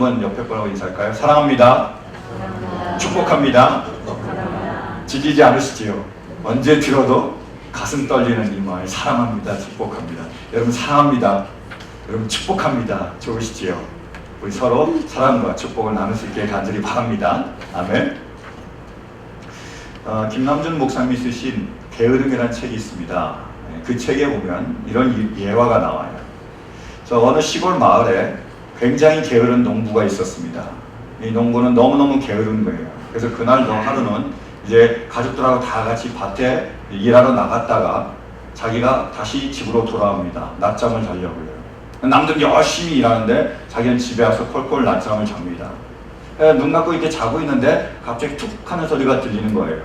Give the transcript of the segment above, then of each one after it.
한번 옆에 거라고 인사할까요? 사랑합니다. 축복합니다. 질리지 않으시지요? 언제 들어도 가슴 떨리는 이 말, 사랑합니다. 축복합니다. 여러분 사랑합니다. 여러분 축복합니다. 좋으시지요? 우리 서로 사랑과 축복을 나눌 수 있게 간절히 바랍니다. 아멘. 김남준 목사님이 쓰신 게으름이라는 책이 있습니다. 그 책에 보면 이런 예화가 나와요. 어느 시골 마을에 굉장히 게으른 농부가 있었습니다. 이 농부는 너무너무 게으른 거예요. 그래서 그날도 하루는 이제 가족들하고 다 같이 밭에 일하러 나갔다가 자기가 다시 집으로 돌아옵니다. 낮잠을 자려고요. 남들은 열심히 일하는데 자기는 집에 와서 콜콜 낮잠을 잡니다. 눈 감고 이렇게 자고 있는데 갑자기 툭 하는 소리가 들리는 거예요.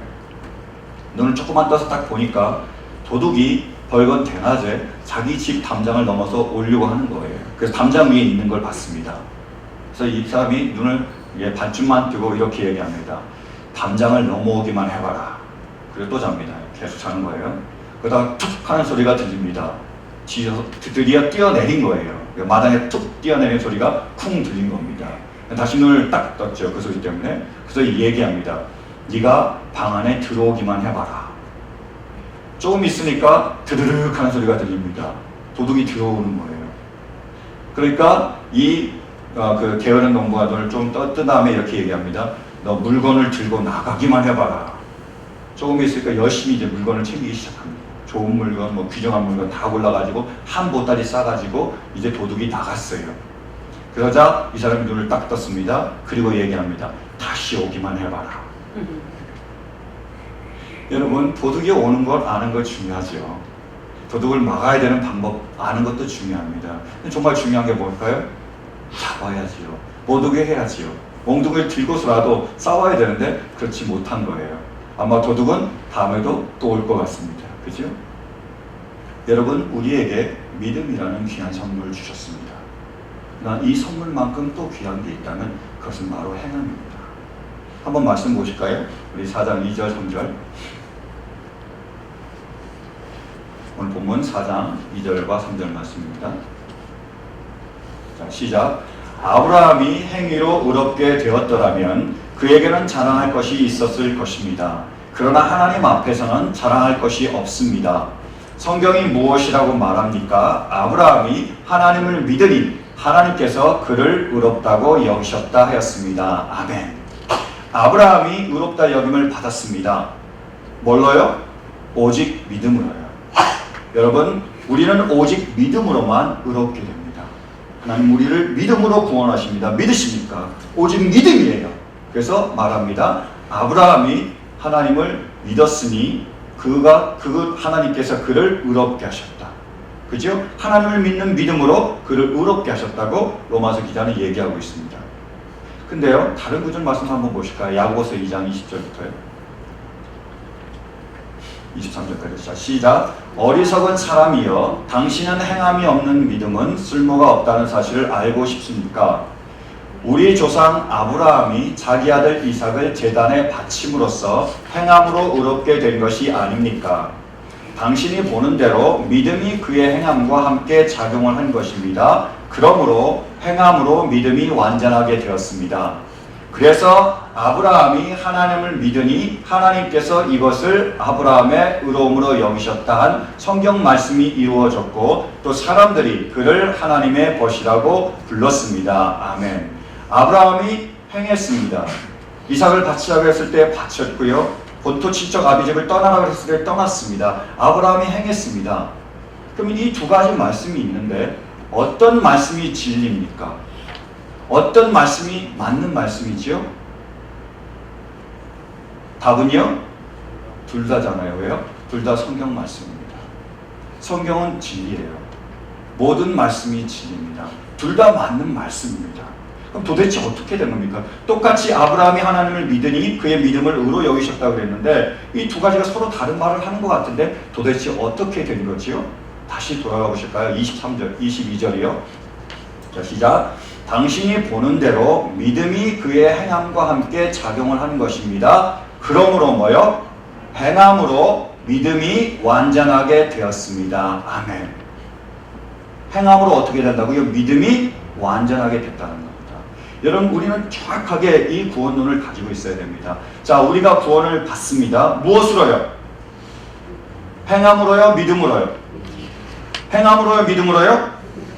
눈을 조금만 떠서 딱 보니까 도둑이 벌건 대낮에 자기 집 담장을 넘어서 오려고 하는 거예요. 그래서 담장 위에 있는 걸 봤습니다. 그래서 이 사람이 눈을 반쯤만 뜨고 이렇게 얘기합니다. 담장을 넘어오기만 해봐라. 그리고 또 잡니다. 계속 자는 거예요. 그러다가 툭 하는 소리가 들립니다. 드디어 뛰어내린 거예요. 마당에 툭 뛰어내린 소리가 쿵 들린 겁니다. 다시 눈을 딱 떴죠. 그 소리 때문에. 그래서 얘기합니다. 네가 방 안에 들어오기만 해봐라. 조금 있으니까 드르륵 하는 소리가 들립니다. 도둑이 들어오는 거예요. 그러니까 그 게으른 농부가 눈을 좀 뜬 다음에 이렇게 얘기합니다. 너 물건을 들고 나가기만 해봐라. 조금 있으니까 열심히 이제 물건을 챙기기 시작합니다. 좋은 물건, 뭐 귀중한 물건 다 골라가지고 한 보따리 싸가지고 이제 도둑이 나갔어요. 그러자 이 사람이 눈을 딱 떴습니다. 그리고 얘기합니다. 다시 오기만 해봐라. 여러분, 도둑이 오는 걸 아는 거 중요하죠. 도둑을 막아야 되는 방법 아는 것도 중요합니다. 정말 중요한 게 뭘까요? 잡아야지요. 못 오게 해야지요. 몽둥이를 들고서라도 싸워야 되는데 그렇지 못한 거예요. 아마 도둑은 다음에도 또 올 것 같습니다. 그죠? 여러분, 우리에게 믿음이라는 귀한 선물을 주셨습니다. 이 선물만큼 또 귀한 게 있다면 그것은 바로 행함입니다. 한번 말씀 보실까요? 우리 4장 2절 3절. 오늘 본문 4장 2절과 3절 말씀입니다. 자, 시작. 아브라함이 행위로 의롭게 되었더라면 그에게는 자랑할 것이 있었을 것입니다. 그러나 하나님 앞에서는 자랑할 것이 없습니다. 성경이 무엇이라고 말합니까? 아브라함이 하나님을 믿으니 하나님께서 그를 의롭다고 여기셨다 하였습니다. 아멘. 아브라함이 의롭다 여김을 받았습니다. 뭘로요? 오직 믿음으로요. 여러분, 우리는 오직 믿음으로만 의롭게 됩니다. 하나님 우리를 믿음으로 구원하십니다. 믿으십니까? 오직 믿음이에요. 그래서 말합니다. 아브라함이 하나님을 믿었으니 하나님께서 그를 의롭게 하셨다. 그죠? 하나님을 믿는 믿음으로 그를 의롭게 하셨다고 로마서 기자는 얘기하고 있습니다. 근데요, 다른 구절 말씀 한번 보실까요? 야고보서 2장 20절부터요. 23절까지 시작. 어리석은 사람이여, 당신은 행함이 없는 믿음은 쓸모가 없다는 사실을 알고 싶습니까? 우리 조상 아브라함이 자기 아들 이삭을 제단에 바침으로써 행함으로 의롭게 된 것이 아닙니까? 당신이 보는 대로 믿음이 그의 행함과 함께 작용을 한 것입니다. 그러므로 행함으로 믿음이 완전하게 되었습니다. 그래서 아브라함이 하나님을 믿으니 하나님께서 이것을 아브라함의 의로움으로 여기셨다 한 성경 말씀이 이루어졌고 또 사람들이 그를 하나님의 벗이라고 불렀습니다. 아멘. 아브라함이 행했습니다. 이삭을 바치라고 했을 때 바쳤고요. 본토 친척 아비집을 떠나라고 했을 때 떠났습니다. 아브라함이 행했습니다. 그럼 이 두 가지 말씀이 있는데 어떤 말씀이 진리입니까? 어떤 말씀이 맞는 말씀이지요? 답은요? 둘 다잖아요. 왜요? 둘 다 성경 말씀입니다. 성경은 진리예요. 모든 말씀이 진리입니다. 둘 다 맞는 말씀입니다. 그럼 도대체 어떻게 된 겁니까? 똑같이 아브라함이 하나님을 믿으니 그의 믿음을 의로 여기셨다고 그랬는데 이 두 가지가 서로 다른 말을 하는 것 같은데 도대체 어떻게 된 거지요? 다시 돌아가 보실까요? 23절, 22절이요. 자, 시작. 당신이 보는 대로 믿음이 그의 행함과 함께 작용을 하는 것입니다. 그러므로 뭐요? 행함으로 믿음이 완전하게 되었습니다. 아멘. 행함으로 어떻게 된다고요? 믿음이 완전하게 됐다는 겁니다. 여러분, 우리는 정확하게 이 구원론을 가지고 있어야 됩니다. 자, 우리가 구원을 받습니다. 무엇으로요? 행함으로요? 믿음으로요? 행함으로요? 믿음으로요?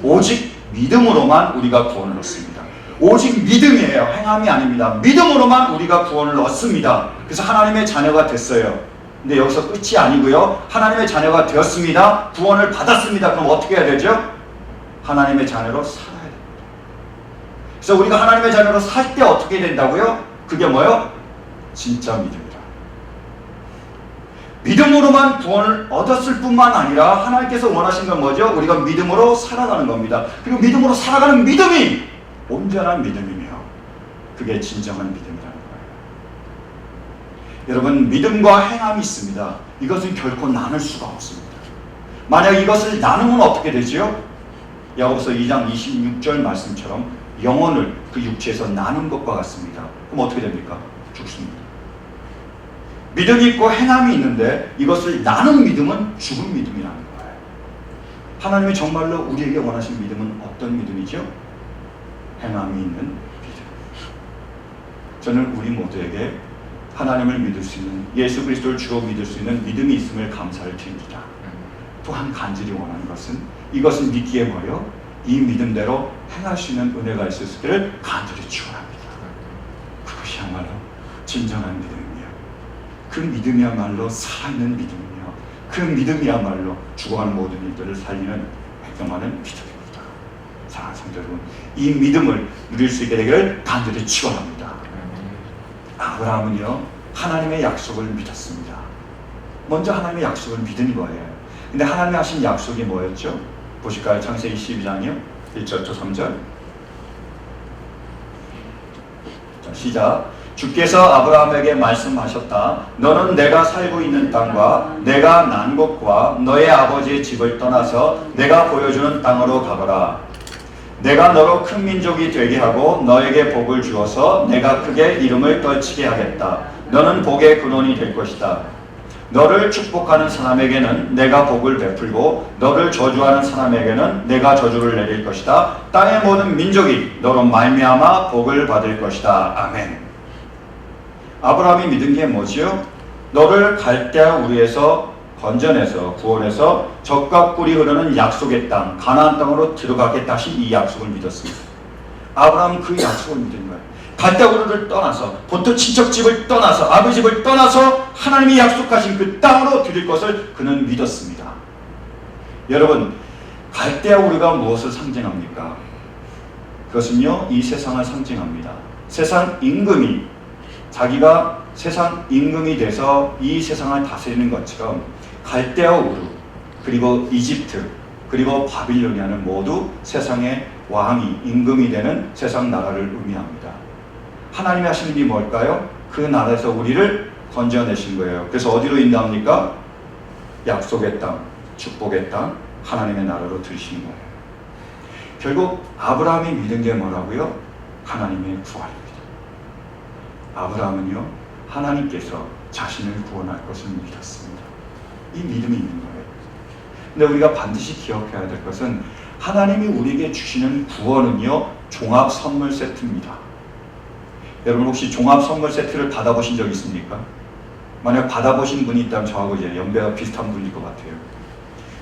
오직 믿음으로만 우리가 구원을 얻습니다. 오직 믿음이에요. 행함이 아닙니다. 믿음으로만 우리가 구원을 얻습니다. 그래서 하나님의 자녀가 됐어요. 근데 여기서 끝이 아니고요. 하나님의 자녀가 되었습니다. 구원을 받았습니다. 그럼 어떻게 해야 되죠? 하나님의 자녀로 살아야 됩니다. 그래서 우리가 하나님의 자녀로 살 때 어떻게 된다고요? 그게 뭐요? 진짜 믿음이다. 믿음으로만 구원을 얻었을 뿐만 아니라 하나님께서 원하신 건 뭐죠? 우리가 믿음으로 살아가는 겁니다. 그리고 믿음으로 살아가는 믿음이 온전한 믿음이며 그게 진정한 믿음이라는 거예요. 여러분, 믿음과 행함이 있습니다. 이것은 결코 나눌 수가 없습니다. 만약 이것을 나누면 어떻게 되지요? 야고보서 2장 26절 말씀처럼 영혼을 그 육체에서 나눈 것과 같습니다. 그럼 어떻게 됩니까? 죽습니다. 믿음이 있고 행함이 있는데 이것을 나눈 믿음은 죽은 믿음이라는 거예요. 하나님이 정말로 우리에게 원하신 믿음은 어떤 믿음이죠? 행함이 있는 믿음. 저는 우리 모두에게 하나님을 믿을 수 있는, 예수 그리스도를 주로 믿을 수 있는 믿음이 있음을 감사를 드립니다. 또한 간절히 원하는 것은 이것을 믿기에 뭐요? 이 믿음대로 행할 수 있는 은혜가 있었기를 간절히 축원합니다. 그것이야말로 진정한 믿음이며 그 믿음이야말로 살아있는 믿음이며 그 믿음이야말로 죽어가는 모든 일들을 살리는 행동하는 믿음입니다. 사랑하는 성도 여러분, 이 믿음을 누릴 수 있게 되기를 간절히 축원합니다. 아브라함은요, 하나님의 약속을 믿었습니다. 먼저 하나님의 약속을 믿은 거예요. 근데 하나님이 하신 약속이 뭐였죠? 보실까요? 창세기 12장이요. 1절부터 3절. 자, 시작. 주께서 아브라함에게 말씀하셨다. 너는 내가 살고 있는 땅과 내가 난 곳과 너의 아버지의 집을 떠나서 내가 보여주는 땅으로 가거라. 내가 너로 큰 민족이 되게 하고 너에게 복을 주어서 내가 크게 이름을 떨치게 하겠다. 너는 복의 근원이 될 것이다. 너를 축복하는 사람에게는 내가 복을 베풀고 너를 저주하는 사람에게는 내가 저주를 내릴 것이다. 땅의 모든 민족이 너로 말미암아 복을 받을 것이다. 아멘. 아브라함이 믿은 게 뭐지요? 너를 갈대아 우리에서 건져내서 구원해서 젖과 꿀이 흐르는 약속의 땅, 가나안 땅으로 들어가겠다 하신 이 약속을 믿었습니다. 아브라함은 그 약속을 믿은 거예요. 갈대아 우르를 떠나서, 본토 친척집을 떠나서, 아버지 집을 떠나서 하나님이 약속하신 그 땅으로 들일 것을 그는 믿었습니다. 여러분, 갈대아 우르가 무엇을 상징합니까? 그것은요, 이 세상을 상징합니다. 세상 임금이 자기가 세상 임금이 돼서 이 세상을 다스리는 것처럼 갈대아 우르, 그리고 이집트, 그리고 바빌로니아는 모두 세상의 왕이, 임금이 되는 세상 나라를 의미합니다. 하나님이 하신 일이 뭘까요? 그 나라에서 우리를 건져내신 거예요. 그래서 어디로 인도합니까? 약속의 땅, 축복의 땅, 하나님의 나라로 들이시는 거예요. 결국 아브라함이 믿은 게 뭐라고요? 하나님의 구원입니다. 아브라함은요, 하나님께서 자신을 구원할 것을 믿었습니다. 이 믿음이 있는 거예요. 근데 우리가 반드시 기억해야 될 것은 하나님이 우리에게 주시는 구원은요, 종합 선물 세트입니다. 여러분 혹시 종합 선물 세트를 받아보신 적 있습니까? 만약 받아보신 분이 있다면 저하고 이제 연배가 비슷한 분일 것 같아요.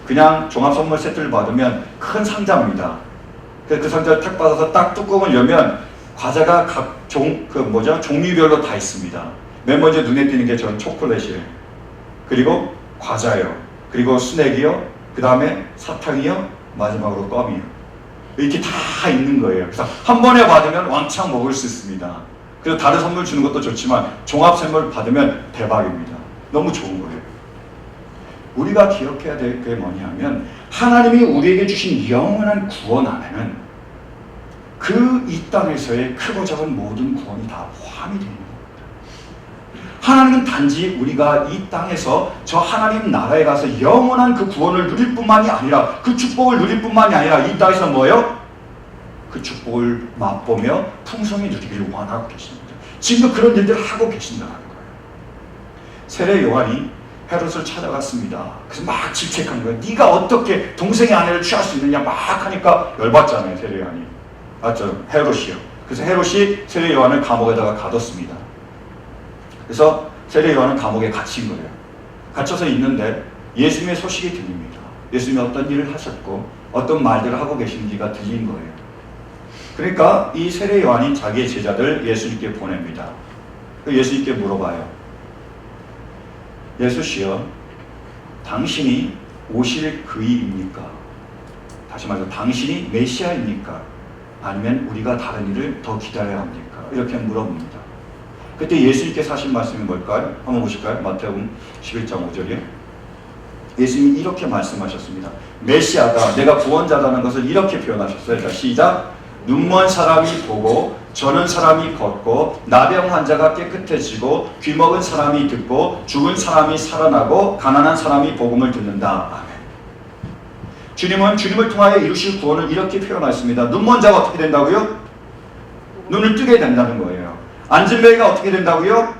그냥 종합 선물 세트를 받으면 큰 상자입니다. 그 상자를 탁 받아서 딱 뚜껑을 열면 과자가 각 종류별로 다 있습니다. 맨 먼저 눈에 띄는 게 저는 초콜릿이에요. 그리고 과자예요. 그리고 스낵이요. 그 다음에 사탕이요. 마지막으로 껌이요. 이렇게 다 있는 거예요. 그래서 한 번에 받으면 왕창 먹을 수 있습니다. 그래서 다른 선물 주는 것도 좋지만 종합 선물 받으면 대박입니다. 너무 좋은 거예요. 우리가 기억해야 될 게 뭐냐면 하나님이 우리에게 주신 영원한 구원 안에는 그 이 땅에서의 크고 작은 모든 구원이 다 포함이 되는 겁니다. 하나님은 단지 우리가 이 땅에서 저 하나님 나라에 가서 영원한 그 구원을 누릴 뿐만이 아니라 그 축복을 누릴 뿐만이 아니라 이 땅에서 뭐예요? 그 축복을 맛보며 풍성히 누리기를 원하고 계십니다. 지금도 그런 일들을 하고 계신다는 거예요. 세례 요한이 헤롯을 찾아갔습니다. 그래서 막 질책한 거예요. 네가 어떻게 동생의 아내를 취할 수 있느냐 막 하니까 열받잖아요. 세례 요한이. 맞죠? 헤롯이요. 그래서 헤롯이 세례 요한을 감옥에다가 가뒀습니다. 그래서 세례 요한은 감옥에 갇힌 거예요. 갇혀서 있는데 예수님의 소식이 들립니다. 예수님이 어떤 일을 하셨고 어떤 말들을 하고 계신지가 들린 거예요. 그러니까 이 세례 요한이 자기의 제자들 예수님께 보냅니다. 예수님께 물어봐요. 예수시여, 당신이 오실 그이입니까? 다시 말해서 당신이 메시아입니까? 아니면 우리가 다른 일을 더 기다려야 합니까? 이렇게 물어봅니다. 그때 예수님께서 하신 말씀이 뭘까요? 한번 보실까요? 마태복음 11장 5절이요. 예수님이 이렇게 말씀하셨습니다. 메시아가, 내가 구원자라는 것을 이렇게 표현하셨어요. 자, 시작. 눈먼 사람이 보고, 저는 사람이 걷고, 나병 환자가 깨끗해지고, 귀먹은 사람이 듣고, 죽은 사람이 살아나고, 가난한 사람이 복음을 듣는다. 아멘. 주님은 주님을 통하여 이루실 구원을 이렇게 표현하였습니다. 눈먼 자가 어떻게 된다고요? 눈을 뜨게 된다는 거예요. 안진뱅이가 어떻게 된다고요?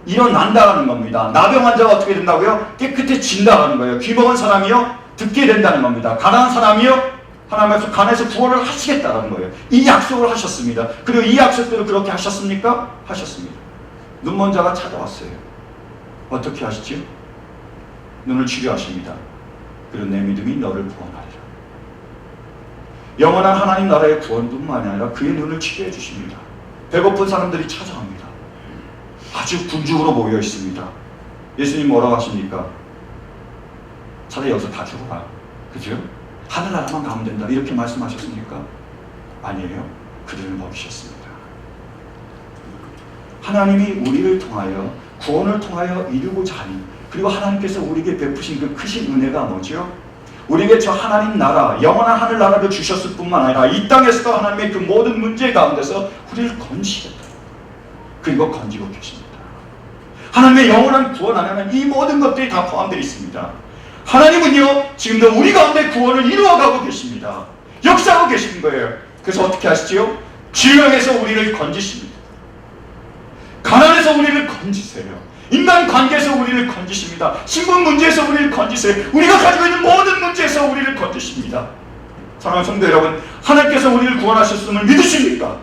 일어난다는 겁니다. 나병 환자가 어떻게 된다고요? 깨끗해진다는 거예요. 귀먹은 사람이요? 듣게 된다는 겁니다. 가난한 사람이요? 하나님께서 가난해서 구원을 하시겠다는 거예요. 이 약속을 하셨습니다. 그리고 이 약속대로 그렇게 하셨습니까? 하셨습니다. 눈먼 자가 찾아왔어요. 어떻게 하시죠? 눈을 치료하십니다. 그리고 내 믿음이 너를 구원하리라. 영원한 하나님 나라의 구원뿐만 아니라 그의 눈을 치료해 주십니다. 배고픈 사람들이 찾아옵니다. 아주 군중으로 모여 있습니다. 예수님 뭐라고 하십니까? 차라리 여기서 다 죽어라. 그죠? 하늘나라만 가면 된다. 이렇게 말씀하셨습니까? 아니에요. 그들을 먹이셨습니다. 하나님이 우리를 통하여 구원을 통하여 이루고자 하니, 그리고 하나님께서 우리에게 베푸신 그 크신 은혜가 뭐죠? 우리에게 저 하나님 나라, 영원한 하늘나라를 주셨을 뿐만 아니라 이 땅에서도 하나님의 그 모든 문제 가운데서 우리를 건지겠다. 그리고 건지고 계십니다. 하나님의 영원한 구원 안에는 이 모든 것들이 다 포함되어 있습니다. 하나님은요, 지금도 우리 가운데 구원을 이루어가고 계십니다. 역사하고 계신 거예요. 그래서 어떻게 하시지요? 질병에서 우리를 건지십니다. 가난에서 우리를 건지세요. 인간관계에서 우리를 건지십니다. 신분 문제에서 우리를 건지세요. 우리가 가지고 있는 모든 문제에서 우리를 건지십니다. 사랑하는 성도 여러분, 하나님께서 우리를 구원하셨음을 믿으십니까?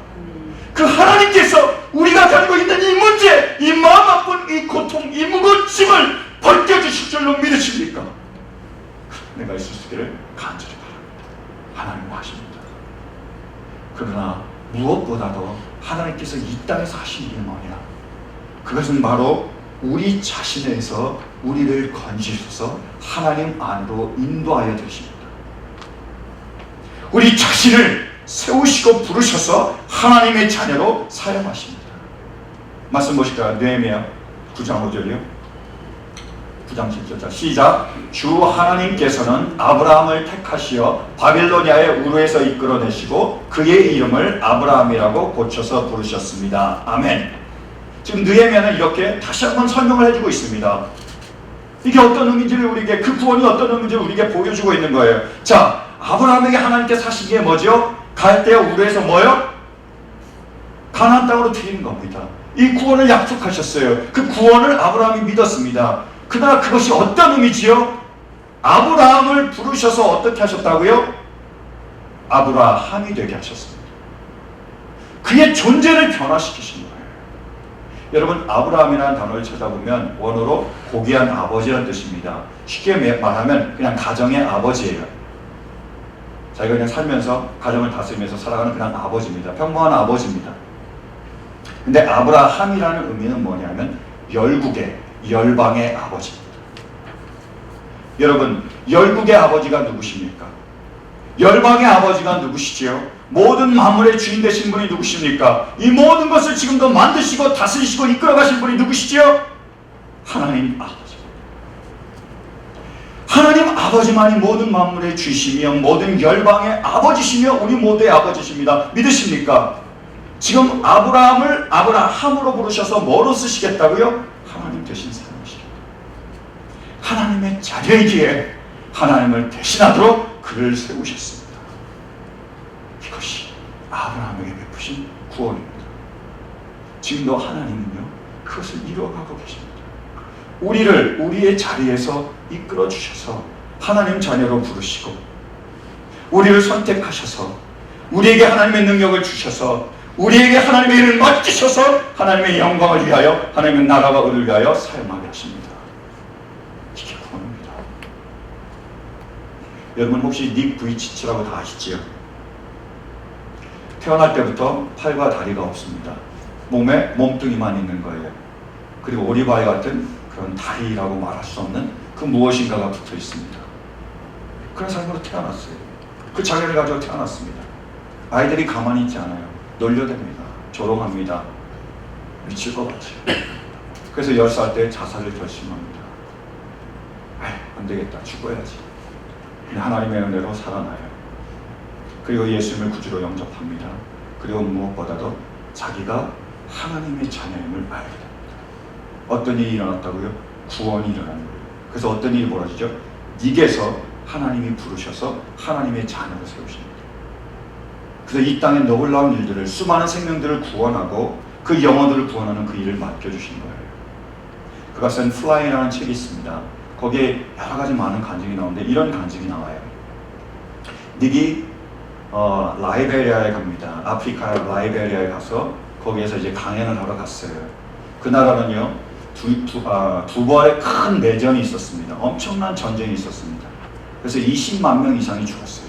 그 하나님께서 우리가 가지고 있는 이 문제, 이 마음 아픈 이 고통, 이 무거운 짐을 벗겨주실 줄로 믿으십니까? 내가 있을 수 있기를 간절히 바랍니다. 하나님은 하십니다. 그러나 무엇보다도 하나님께서 이 땅에서 하신 일이 뭐냐? 그것은 바로 우리 자신에서 우리를 건지셔서 하나님 안으로 인도하여 주십니다. 우리 자신을 세우시고 부르셔서 하나님의 자녀로 사용하십니다. 말씀 보실까요? 느헤미야 9장 5절이요. 9장 7절. 시작. 주 하나님께서는 아브라함을 택하시어 바빌로니아의 우르에서 이끌어내시고 그의 이름을 아브라함이라고 고쳐서 부르셨습니다. 아멘. 지금 느헤미야는 이렇게 다시 한번 설명을 해주고 있습니다. 이게 어떤 의미인지를 우리에게, 그 구원이 어떤 의미인지를 우리에게 보여주고 있는 거예요. 자, 아브라함에게 하나님께서 하신 게 뭐죠? 갈대아 우르에서 뭐요? 가나안 땅으로 드리는 겁니다. 이 구원을 약속하셨어요. 그 구원을 아브라함이 믿었습니다. 그러나 그것이 어떤 의미지요? 아브라함을 부르셔서 어떻게 하셨다고요? 아브라함이 되게 하셨습니다. 그의 존재를 변화시키신 거예요. 여러분, 아브라함이라는 단어를 찾아보면 원어로 고귀한 아버지라는 뜻입니다. 쉽게 말하면 그냥 가정의 아버지예요. 자기가 그냥 살면서 가정을 다스리면서 살아가는 그냥 아버지입니다. 평범한 아버지입니다. 근데 아브라함이라는 의미는 뭐냐면 열국의, 열방의 아버지입니다. 여러분, 열국의 아버지가 누구십니까? 열방의 아버지가 누구시지요? 모든 만물의 주인 되신 분이 누구십니까? 이 모든 것을 지금도 만드시고 다스리시고 이끌어가신 분이 누구시지요? 하나님 아버지. 하나님 아버지만이 모든 만물의 주시며 모든 열방의 아버지시며 우리 모두의 아버지십니다. 믿으십니까? 지금 아브라함을 아브라함으로 부르셔서 뭐로 쓰시겠다고요? 하나님 되신 사람이십니다. 하나님의 자녀이기에 하나님을 대신하도록 그를 세우셨습니다. 이것이 아브라함에게 베푸신 구원입니다. 지금도 하나님은요, 그것을 이루어가고 계십니다. 우리를 우리의 자리에서 이끌어 주셔서 하나님 자녀로 부르시고 우리를 선택하셔서 우리에게 하나님의 능력을 주셔서 우리에게 하나님의 일을 맡기셔서 하나님의 영광을 위하여 하나님의 나라와 의를 위하여 사용하게 하십니다. 이게 구원입니다. 여러분 혹시 닉 부이치치라고 다 아시지요? 태어날 때부터 팔과 다리가 없습니다. 몸에 몸뚱이만 있는 거예요. 그리고 오리바이 같은 그런 다리라고 말할 수 없는 그 무엇인가가 붙어 있습니다. 그런 사람으로 태어났어요. 그 장애를 가지고 태어났습니다. 아이들이 가만히 있지 않아요. 놀려댑니다. 조롱합니다. 미칠 것 같아요. 그래서 10살 때 자살을 결심합니다. 안 되겠다. 죽어야지. 근데 하나님의 은혜로 살아나요. 그리고 예수님을 구주로 영접합니다. 그리고 무엇보다도 자기가 하나님의 자녀임을 알게 됩니다. 어떤 일이 일어났다고요? 구원이 일어나는 거예요. 그래서 어떤 일이 벌어지죠? 닉에서 하나님이 부르셔서 하나님의 자녀로 세우십니다. 그래서 이 땅의 놀라운 일들을, 수많은 생명들을 구원하고 그 영혼들을 구원하는 그 일을 맡겨주신 거예요. 그가 쓴 플라이라는 책이 있습니다. 거기에 여러 가지 많은 간증이 나오는데 이런 간증이 나와요. 닉이 라이베리아에 갑니다. 아프리카 라이베리아에 가서 거기에서 이제 강연을 하러 갔어요. 그 나라는요, 두 번의 큰 내전이 있었습니다. 엄청난 전쟁이 있었습니다. 그래서 20만 명 이상이 죽었어요.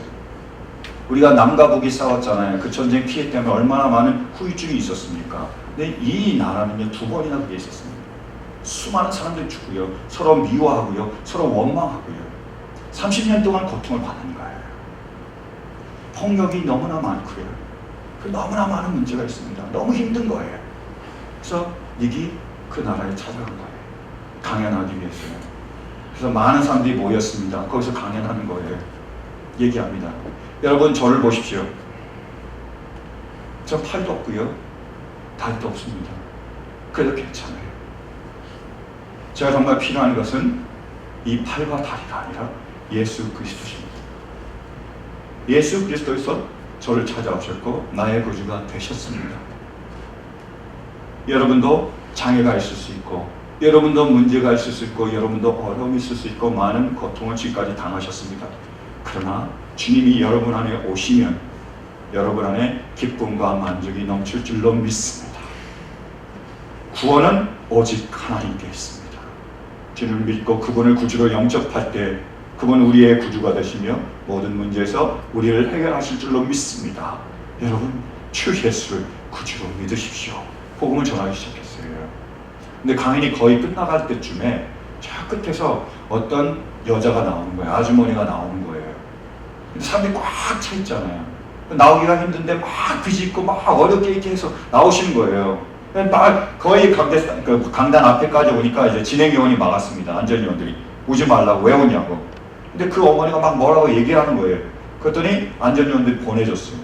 우리가 남과 북이 싸웠잖아요. 그 전쟁 피해 때문에 얼마나 많은 후유증이 있었습니까? 근데 이 나라는요, 두 번이나 그게 있었습니다. 수많은 사람들이 죽고요, 서로 미워하고요, 서로 원망하고요, 30년 동안 고통을 받는 거예요. 폭력이 너무나 많고요, 너무나 많은 문제가 있습니다. 너무 힘든 거예요. 그래서 닉이 그 나라에 찾아간 거예요. 강연하기 위해서요. 그래서 많은 사람들이 모였습니다. 거기서 강연하는 거예요. 얘기합니다. 여러분 저를 보십시오. 저 팔도 없고요, 다리도 없습니다. 그래도 괜찮아요. 제가 정말 필요한 것은 이 팔과 다리가 아니라 예수 그리스도십니다. 예수 그리스도에서 저를 찾아오셨고 나의 구주가 되셨습니다. 여러분도 장애가 있을 수 있고, 여러분도 문제가 있을 수 있고, 여러분도 어려움이 있을 수 있고, 많은 고통을 지금까지 당하셨습니다. 그러나 주님이 여러분 안에 오시면 여러분 안에 기쁨과 만족이 넘칠 줄로 믿습니다. 구원은 오직 하나님께 있습니다. 주님을 믿고 그분을 구주로 영접할 때 그분은 우리의 구주가 되시며 모든 문제에서 우리를 해결하실 줄로 믿습니다. 여러분 주 예수를 구주로 믿으십시오. 복음을 전하기 시작했어요. 근데 강연이 거의 끝나갈 때쯤에 저 끝에서 어떤 여자가 나오는 거예요. 아주머니가 나오는 거예요. 근데 사람들이 꽉 차 있잖아요. 나오기가 힘든데 막 비집고 막 어렵게 이렇게 해서 나오시는 거예요. 거의 강단 앞에까지 오니까 이제 진행요원이 막았습니다. 안전요원들이 오지 말라고, 왜 오냐고. 근데 그 어머니가 막 뭐라고 얘기하는 거예요. 그랬더니 안전요원들이 보내줬어요.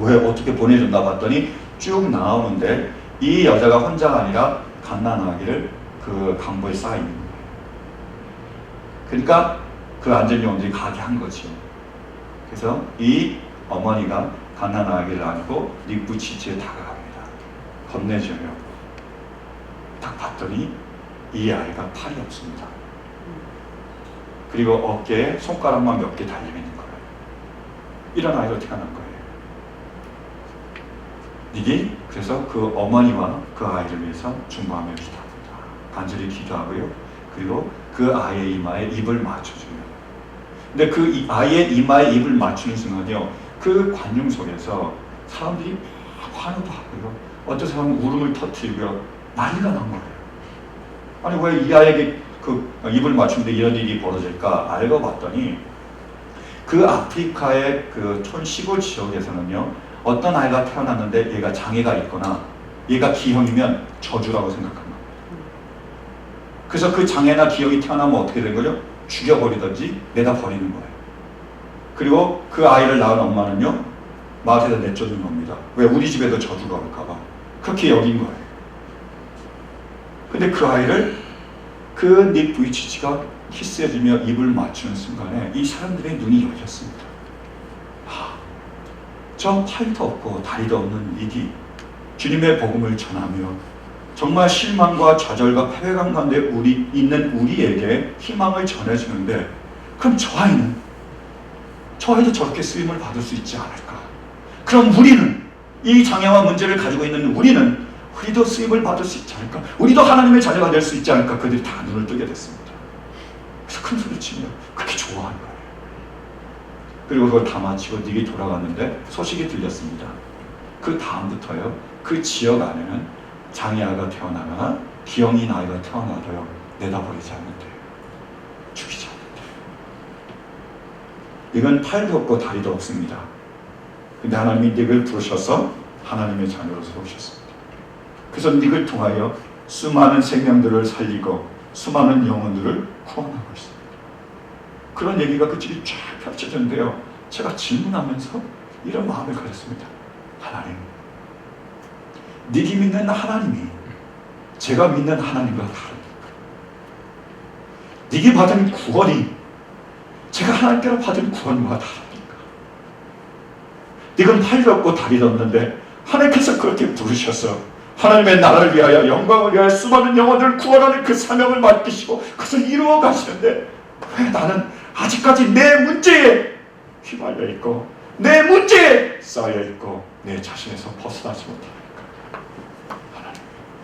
왜 어떻게 보내줬나 봤더니 쭉 나오는데 이 여자가 혼자가 아니라 갓난아기를 그 강보에 쌓여 있는 거예요. 그러니까 그 안전요원들이 가게 한 거죠. 그래서 이 어머니가 갓난아기를 안고 닉부치치에 다가갑니다. 건네줘요. 딱 봤더니 이 아이가 팔이 없습니다. 그리고 어깨에 손가락만 몇 개 달려있는 거예요. 이런 아이로 태어난 거예요. 닉이 그래서 그 어머니와 그 아이를 위해서 중보하며 기도합니다. 간절히 기도하고요. 그리고 그 아이의 이마에 입을 맞춰줘요. 근데 그 아이의 이마에 입을 맞추는 순간요, 그 관중 속에서 사람들이 막 환호도 하고요, 어떤 사람은 울음을 터뜨리고요, 난리가 난 거예요. 아니 왜 이 아이에게 그 입을 맞추는데 이런 일이 벌어질까 알고 봤더니 그 아프리카의 그 촌 시골 지역에서는요, 어떤 아이가 태어났는데 얘가 장애가 있거나 얘가 기형이면 저주라고 생각합니다. 그래서 그 장애나 기형이 태어나면 어떻게 되는 거죠? 죽여버리든지 내다 버리는 거예요. 그리고 그 아이를 낳은 엄마는요, 마을에다 내쫓는 겁니다. 왜? 우리 집에도 저주가 올까봐. 그렇게 여긴 거예요. 근데 그 아이를 그 닉 부이치치가 키스해주며 입을 맞추는 순간에 이 사람들의 눈이 열렸습니다. 저 팔도 없고 다리도 없는 닉이 주님의 복음을 전하며 정말 실망과 좌절과 패배감 가운데 있는 우리에게 희망을 전해주는데, 그럼 저 아이도 저렇게 쓰임을 받을 수 있지 않을까? 그럼 우리는 이 장애와 문제를 가지고 있는 우리도 쓰임을 받을 수 있지 않을까? 우리도 하나님의 자녀가 될 수 있지 않을까? 그들이 다 눈을 뜨게 됐습니다. 그래서 큰 소리 치며 그렇게 좋아하는 거예요. 그리고 그걸 다 마치고 닉이 돌아갔는데 소식이 들렸습니다. 그 다음부터요, 그 지역 안에는 장애아가 태어나거나 기형인 아이가 태어나도요, 내다버리지 않는데요. 죽이지 않는데요. 닉은 팔도 없고 다리도 없습니다. 근데 하나님이 닉을 부르셔서 하나님의 자녀로 세우셨습니다. 그래서 닉을 통하여 수많은 생명들을 살리고 수많은 영혼들을 구원하고 있습니다. 그런 얘기가 그 집이 쫙 펼쳐졌는데요, 제가 질문하면서 이런 마음을 가졌습니다. 하나님, 닉이 믿는 하나님이 제가 믿는 하나님과 다릅니까? 닉이 받은 구원이 제가 하나님께로 받은 구원과 다릅니까? 닉은 팔도 없고 다리도 없는데 하나님께서 그렇게 부르셔서 하나님의 나라를 위하여, 영광을 위하여 수많은 영혼들을 구원하는 그 사명을 맡기시고 그것을 이루어 가시는데, 왜 나는 아직까지 내 문제에 휘말려 있고 내 문제에 쌓여 있고 내 자신에서 벗어나지 못합니까?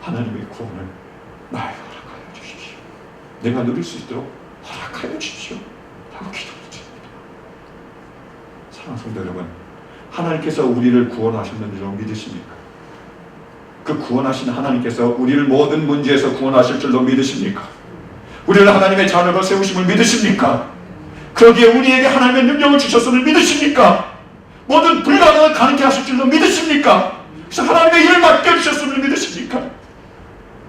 하나님의 구원을 나에게 허락하여 주십시오. 내가 누릴 수 있도록 허락하여 주십시오 라고 기도드립니다. 사랑하는 성도 여러분, 하나님께서 우리를 구원하셨는 줄 믿으십니까? 그 구원하신 하나님께서 우리를 모든 문제에서 구원하실 줄로 믿으십니까? 우리를 하나님의 자녀로 세우심을 믿으십니까? 거기에 우리에게 하나님의 능력을 주셨음을 믿으십니까? 모든 불가능을 가능케 하실 줄로 믿으십니까? 그래서 하나님의 일을 맡겨주셨음을 믿으십니까?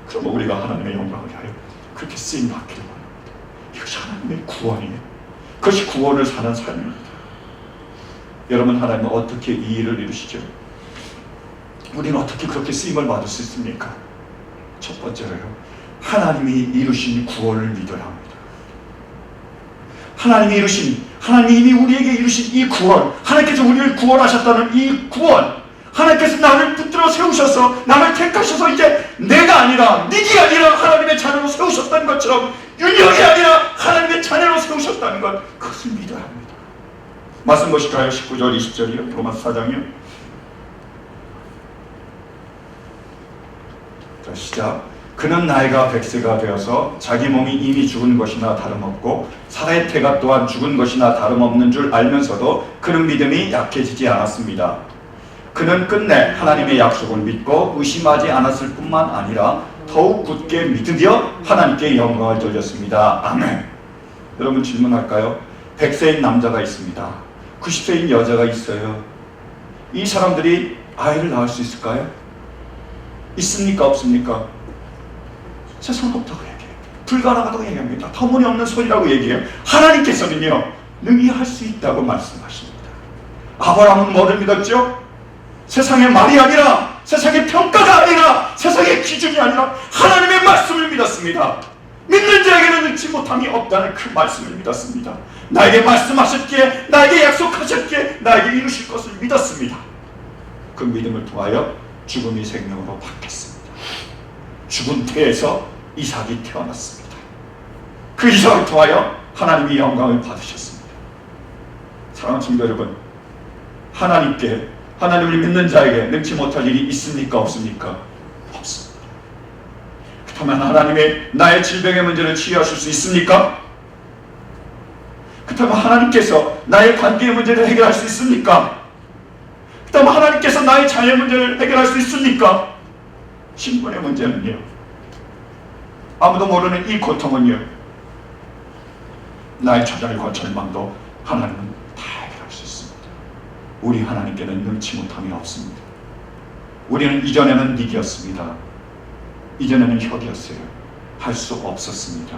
그러면 우리가 하나님의 영광을 위하여 그렇게 쓰임받기를 원합니다. 이것이 하나님의 구원이에요. 그것이 구원을 사는 삶입니다. 여러분, 하나님은 어떻게 이 일을 이루시죠? 우리는 어떻게 그렇게 쓰임을 받을 수 있습니까? 첫 번째로요, 하나님이 이루신 구원을 믿어야 합니다. 하나님이 이미 우리에게 이루신 이 구원, 하나님께서 우리를 구원하셨다는 이 구원, 하나님께서 나를 붙들어 세우셔서 나를 택하셔서 이제 내가 아니라 닉이 아니라 하나님의 자녀로 세우셨다는 것처럼, 윤영이 아니라 하나님의 자녀로 세우셨다는 것, 그것을 믿어야 합니다. 말씀 보실까요? 19절 20절이요. 로마서 4장이요. 자, 시작. 그는 나이가 100세가 되어서 자기 몸이 이미 죽은 것이나 다름없고 사라의 태가 또한 죽은 것이나 다름없는 줄 알면서도 그는 믿음이 약해지지 않았습니다. 그는 끝내 하나님의 약속을 믿고 의심하지 않았을 뿐만 아니라 더욱 굳게 믿으며 하나님께 영광을 돌렸습니다. 아멘. 여러분, 질문할까요? 100세인 남자가 있습니다. 90세인 여자가 있어요. 이 사람들이 아이를 낳을 수 있을까요? 있습니까? 없습니까? 세상은 없다고 얘기해요. 불가능하다고 얘기합니다. 터무니없는 소리라고 얘기해요. 하나님께서는요, 능히 할 수 있다고 말씀하십니다. 아브라함은 뭐를 믿었죠? 세상의 말이 아니라, 세상의 평가가 아니라, 세상의 기준이 아니라 하나님의 말씀을 믿었습니다. 믿는 자에게는 능치 못함이 없다는 그 말씀을 믿었습니다. 나에게 말씀하셨기에, 나에게 약속하셨기에 나에게 이루실 것을 믿었습니다. 그 믿음을 통하여 죽음이 생명으로 바뀌었습니다. 죽은 태에서 이삭이 태어났습니다. 그 이삭을 통하여 하나님이 영광을 받으셨습니다. 사랑하는 성도 여러분, 하나님을 믿는 자에게 능치 못할 일이 있습니까? 없습니까? 없습니다. 그렇다면 하나님의 나의 질병의 문제를 치유하실 수 있습니까? 그렇다면 하나님께서 나의 관계의 문제를 해결할 수 있습니까? 그렇다면 하나님께서 나의 자녀의 문제를 해결할 수 있습니까? 신분의 문제는요, 아무도 모르는 이 고통은요, 나의 좌절과 절망도 하나님은 다 해결할 수 있습니다. 우리 하나님께는 능치 못함이 없습니다. 우리는 이전에는 닉이었습니다. 이전에는 혁이었어요. 할 수 없었습니다.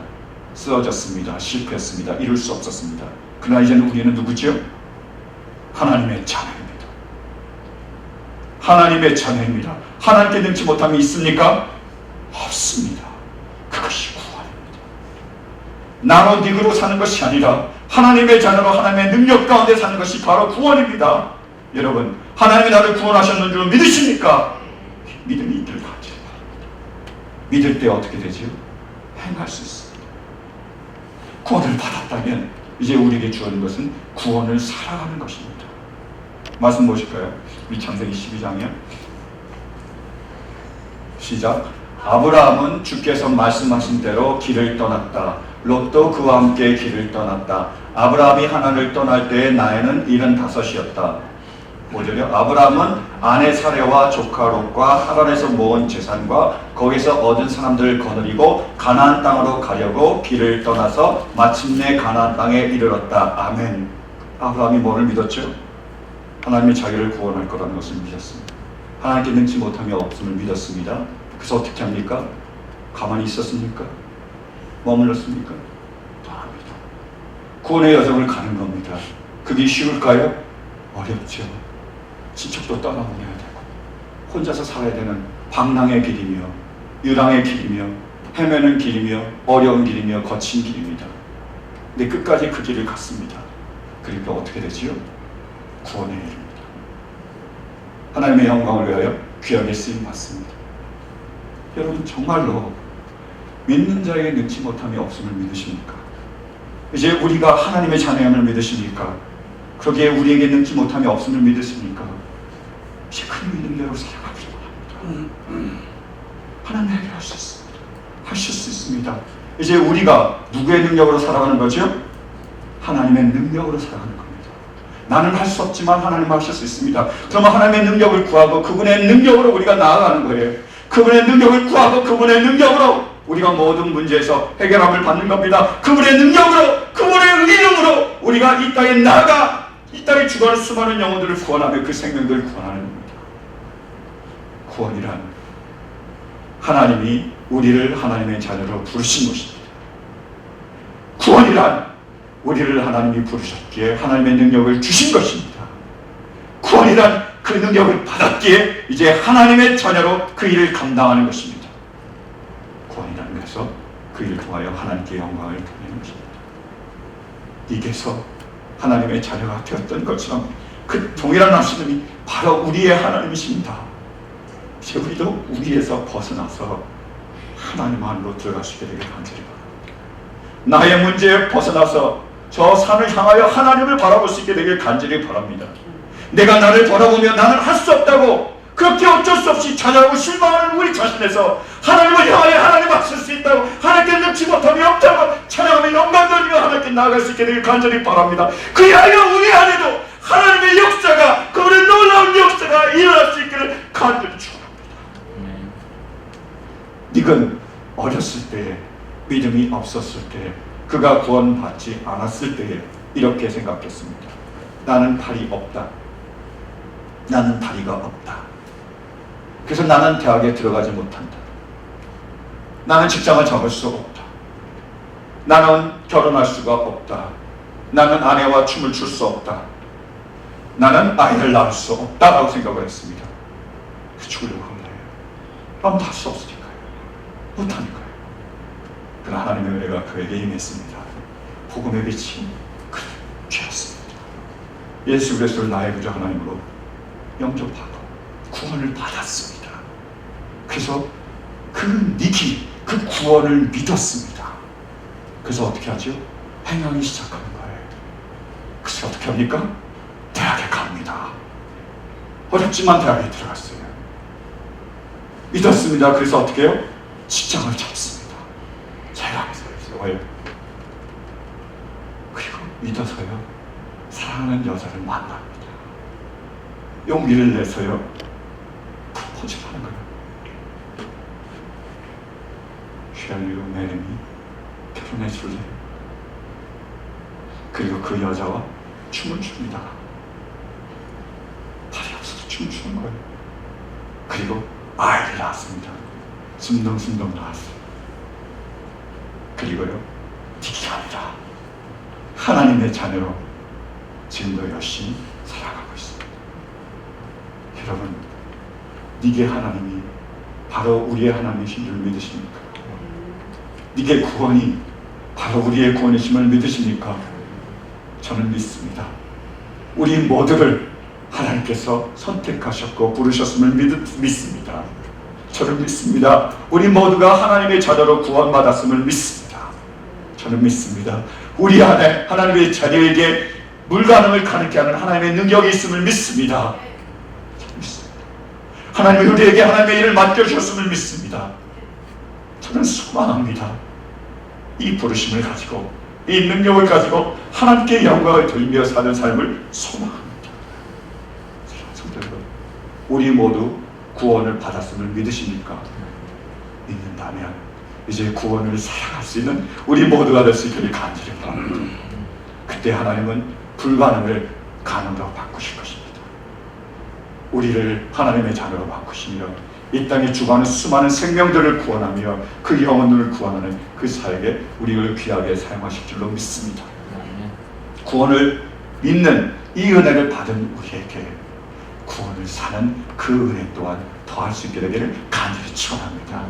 쓰러졌습니다. 실패했습니다. 이룰 수 없었습니다. 그러나 이제는 우리는 누구죠? 하나님의 자녀입니다. 하나님의 자녀입니다. 하나님께 능치 못함이 있습니까? 없습니다. 그것이 구원입니다. 나로 닉으로 사는 것이 아니라 하나님의 자녀로 하나님의 능력 가운데 사는 것이 바로 구원입니다. 여러분, 하나님이 나를 구원하셨는 줄 믿으십니까? 믿음이 있길 바랍니다. 믿을 때 어떻게 되지요? 행할 수 있습니다. 구원을 받았다면 이제 우리에게 주어진 것은 구원을 살아가는 것입니다. 말씀 보실까요? 우리 창세기 12장이요. 시작. 아브라함은 주께서 말씀하신 대로 길을 떠났다. 롯도 그와 함께 길을 떠났다. 아브라함이 하란을 떠날 때의 나이는 75이었다. 5절이요. 아브라함은 아내 사레와 조카 롯과 하란에서 모은 재산과 거기서 얻은 사람들을 거느리고 가나안 땅으로 가려고 길을 떠나서 마침내 가나안 땅에 이르렀다. 아멘. 아브라함이 뭐를 믿었죠? 하나님이 자기를 구원할 거라는 것을 믿었습니다. 하나님께 능치 못함이 없음을 믿었습니다. 그래서 어떻게 합니까? 가만히 있었습니까? 머물렀습니까? 아닙니다. 구원의 여정을 가는 겁니다. 그게 쉬울까요? 어렵죠. 친척도 떠나보내야 되고 혼자서 살아야 되는 방랑의 길이며 유랑의 길이며 헤매는 길이며 어려운 길이며 거친 길입니다. 근데 끝까지 그 길을 갔습니다. 그러니까 어떻게 되지요? 구원에 이릅니다. 하나님의 영광을 위하여 귀하게 쓰임 받습니다. 여러분 정말로 믿는 자에게 능치 못함이 없음을 믿으십니까? 이제 우리가 하나님의 자녀임을 믿으십니까? 그러기에 우리에게 능치 못함이 없음을 믿으십니까? 이제 그 믿음대로 살아가기를 원합니다. 하나님 해결할 수 있습니다. 하실 수 있습니다. 이제 우리가 누구의 능력으로 살아가는 거죠? 하나님의 능력으로 살아가는 겁니다. 나는 할 수 없지만 하나님 하실 수 있습니다. 그러면 하나님의 능력을 구하고 그분의 능력으로 우리가 나아가는 거예요. 그분의 능력을 구하고 그분의 능력으로 우리가 모든 문제에서 해결함을 받는 겁니다. 그분의 능력으로 그분의 이름으로 우리가 이 땅에 나아가 이 땅에 죽어가는 수많은 영혼들을 구원하며 그 생명들을 구원하는 겁니다. 구원이란 하나님이 우리를 하나님의 자녀로 부르신 것입니다. 구원이란 우리를 하나님이 부르셨기에 하나님의 능력을 주신 것입니다. 구원이란 그 능력을 받았기에 이제 하나님의 자녀로 그 일을 감당하는 것입니다. 구원이란 그래서 그 일을 통하여 하나님께 영광을 돌리는 것입니다. 이게서 하나님의 자녀가 되었던 것처럼 그 동일한 하나님이 바로 우리의 하나님이십니다. 이제 우리도 우리에서 벗어나서 하나님 안으로 들어갈 수 있게 되길 간절히 바랍니다. 나의 문제에 벗어나서 저 산을 향하여 하나님을 바라볼 수 있게 되길 간절히 바랍니다. 내가 나를 돌아보며 나는 할 수 없다고 그렇게 어쩔 수 없이 좌절하고 실망하는 우리 자신에서 하나님을 향하여 하나님 하실 수 있다고 하나님께 능치 못함이 없다고 찬양하며 영광 돌리며 하나님께 나아갈 수 있게 되길 간절히 바랍니다. 그리하여 우리 안에도 하나님의 역사가 그분의 놀라운 역사가 일어날 수 있기를 간절히 축원합니다. 닉은 어렸을 때에 믿음이 없었을 때 그가 구원받지 않았을 때에 이렇게 생각했습니다. 나는 팔이 없다. 나는 다리가 없다. 그래서 나는 대학에 들어가지 못한다. 나는 직장을 잡을 수 없다. 나는 결혼할 수가 없다. 나는 아내와 춤을 출 수 없다. 나는 아이를 낳을 수 없다라고 생각을 했습니다. 죽으려고 한 거예요. 아무도 할 수 없으니까요. 못하니까요. 그러나 하나님의 은혜가 그에게 임했습니다. 복음의 빛이 그를 죄었습니다. 예수 그리스도를 나의 구주 하나님으로 영접하고 구원을 받았습니다. 그래서 그 닉이 그 구원을 믿었습니다. 그래서 어떻게 하죠? 행하기 시작하는 거예요. 그래서 어떻게 합니까? 대학에 갑니다. 어렵지만 대학에 들어갔어요. 믿었습니다. 그래서 어떻게 해요? 직장을 잡습니다. 잘하면서 왜? 그리고 믿어서요 사랑하는 여자를 만납니다. 용기를 내서요 프로포즈를 하는 거예요. 쉘리와 메리미 결혼해 줄래? 그리고 그 여자와 춤을 춥니다. 팔이 없어서 춤을 추는 거예요. 그리고 아이를 낳았습니다. 숨덩숨덩 낳았어요. 그리고요 닉이 아니라 하나님의 자녀로 지금도 열심히 살아가고 있습니다. 여러분 닉의 하나님이 바로 우리의 하나님이신 줄 믿으십니까? 닉의 구원이 바로 우리의 구원이심을 믿으십니까? 저는 믿습니다. 우리 모두를 하나님께서 선택하셨고 부르셨음을 믿습니다. 저는 믿습니다. 우리 모두가 하나님의 자녀로 구원받았음을 믿습니다. 저는 믿습니다. 우리 안에 하나님의 자녀에게 불가능을 가능케 하는 하나님의 능력이 있음을 믿습니다. 하나님이 우리에게 하나님의 일을 맡겨주셨음을 믿습니다. 저는 소망합니다. 이 부르심을 가지고 이 능력을 가지고 하나님께 영광을 돌리며 사는 삶을 소망합니다. 성도 여러분, 우리 모두 구원을 받았음을 믿으십니까? 믿는다면 이제 구원을 살아갈 수 있는 우리 모두가 될 수 있기를 간절히 바랍니다. 그때 하나님은 불가능을 가능으로 바꾸실 것입니다. 우리를 하나님의 자녀로 바꾸시며 이 땅에 죽어가는 수많은 생명들을 구원하며 그 영혼을 구원하는 그 사역에 우리를 귀하게 사용하실 줄로 믿습니다. 구원을 믿는 이 은혜를 받은 우리에게 구원을 사는 그 은혜 또한 더할 수 있게 되기를 간절히 축원합니다.